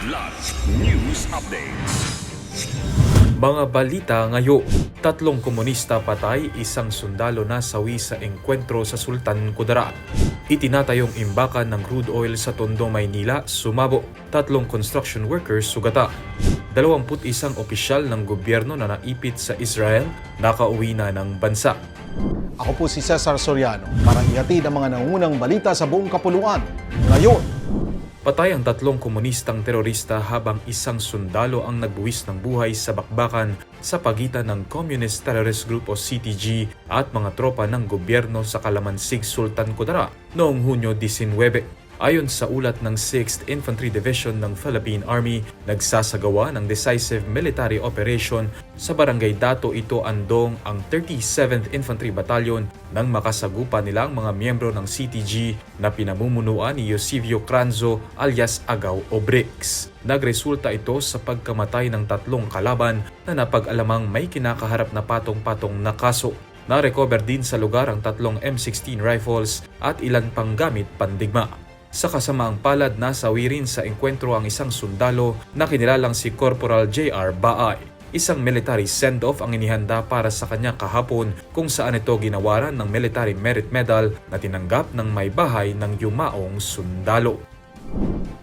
Kidlat News Updates. Mga balita ngayon, 3 komunista patay, isang sundalo nasawi sa engkwentro sa Sultan Kudarat. Itinatayong imbakan ng crude oil sa Tondo, Maynila, sumabo. 3 construction workers sugata. 21 opisyal ng gobyerno na naipit sa Israel, nakauwi na ng bansa. Ako po si Cesar Soriano para ihatid ang mga nangungunang balita sa buong kapuluan. Ngayon, Patay ang 3 komunistang terorista habang isang sundalo ang nagbuwis ng buhay sa bakbakan sa pagitan ng Communist Terrorist Group o CTG at mga tropa ng gobyerno sa Kalamansig, Sultan Kudarat noong Hunyo 19. Ayon sa ulat ng 6th Infantry Division ng Philippine Army, nagsasagawa ng decisive military operation sa Barangay Dato Ito Andong ang 37th Infantry Battalion nang makasagupa nila ang mga miyembro ng CTG na pinamumunuan ni Eusebio Cranzo alias Agaw o Bricks. Nagresulta ito sa pagkamatay ng 3 kalaban na napag-alamang may kinakaharap na patong-patong na kaso. Na-recover din sa lugar ang 3 M16 rifles at ilan pang gamit pandigma. Sa kasamaang palad, nasawi rin sa engkwentro ang isang sundalo na kinilalang si Corporal J.R. Baay. Isang military send-off ang inihanda para sa kanya kahapon kung saan ito ginawaran ng Military Merit Medal na tinanggap ng may bahay ng yumaong sundalo.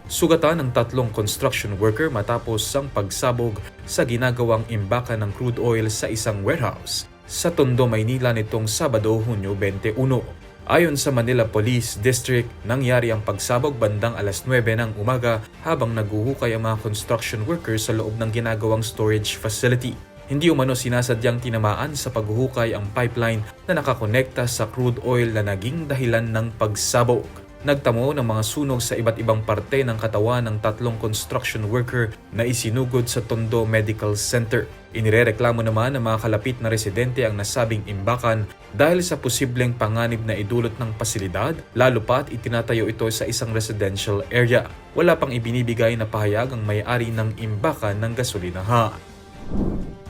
Sugatan ng 3 construction worker matapos ang pagsabog sa ginagawang imbakan ng crude oil sa isang warehouse sa Tondo, Maynila nitong Sabado, Hunyo 21. Ayon sa Manila Police District, nangyari ang pagsabog bandang alas 9 ng umaga habang naguhukay ang mga construction workers sa loob ng ginagawang storage facility. Hindi umano sinasadyang tinamaan sa paghuhukay ang pipeline na nakakonekta sa crude oil na naging dahilan ng pagsabog. Nagtamo ng mga sunog sa iba't ibang parte ng katawan ng 3 construction worker na isinugod sa Tondo Medical Center. Inirereklamo naman ng mga kalapit na residente ang nasabing imbakan dahil sa posibleng panganib na idulot ng pasilidad, lalo pat itinatayo ito sa isang residential area. Wala pang ibinibigay na pahayag ang may-ari ng imbakan ng gasolinahan.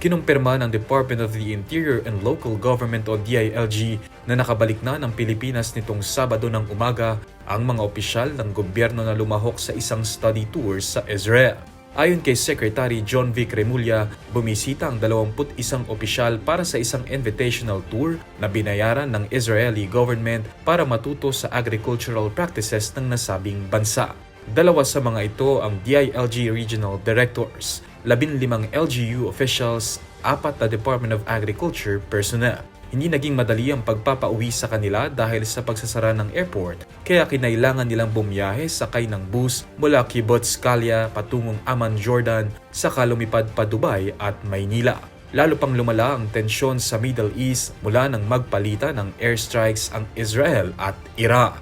Kinumpirma ng Department of the Interior and Local Government o DILG na nakabalik na ng Pilipinas nitong Sabado ng umaga ang mga opisyal ng gobyerno na lumahok sa isang study tour sa Israel. Ayon kay Secretary John Vic Remulla, bumisita ang 21 opisyal para sa isang invitational tour na binayaran ng Israeli government para matuto sa agricultural practices ng nasabing bansa. 2 sa mga ito ang DILG Regional Directors, 15 LGU officials, 4 na Department of Agriculture personnel. Hindi naging madali ang pagpapauwi sa kanila dahil sa pagsasara ng airport, kaya kinailangan nilang bumiyahe sakay ng bus mula Kibbutz Kalya patungong Amman, Jordan, saka lumipad pa Dubai at Maynila. Lalo pang lumala ang tensyon sa Middle East mula nang magpalitan ng airstrikes ang Israel at Iran.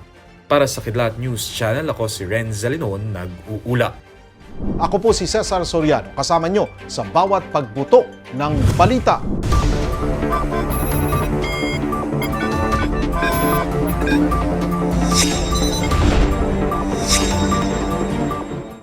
Para sa Kidlat News Channel, ako si Renz Zalinon, nag-uula. ako po si Cesar Soriano kasama nyo sa bawat pagbuto ng balita.